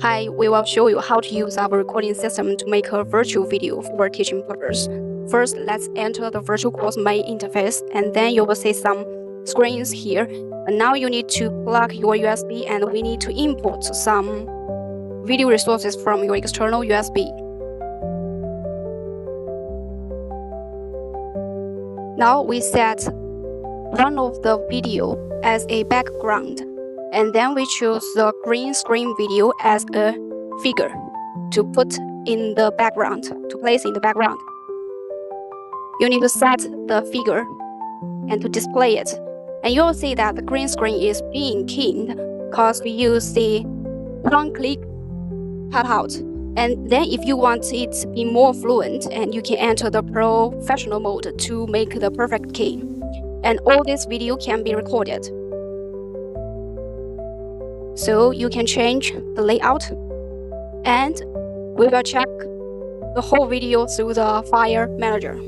Hi, we will show you how to use our recording system to make a virtual video for teaching purpose. First, let's enter the virtual course main interface, and then you will see some screens here. And now you need to plug your USB, and we need to import some video resources from your external USB. Now we set one of the video as a background, and then we choose the green screen video as a figure to put in the background, to place in the background. You need to set the figure and to display it. And you will see that the green screen is being keyed because we use the one-click cutout. And then if you want it to be more fluent, and you can enter the professional mode to make the perfect key. And all this video can be recorded. So you can change the layout, and we will check the whole video through the file manager.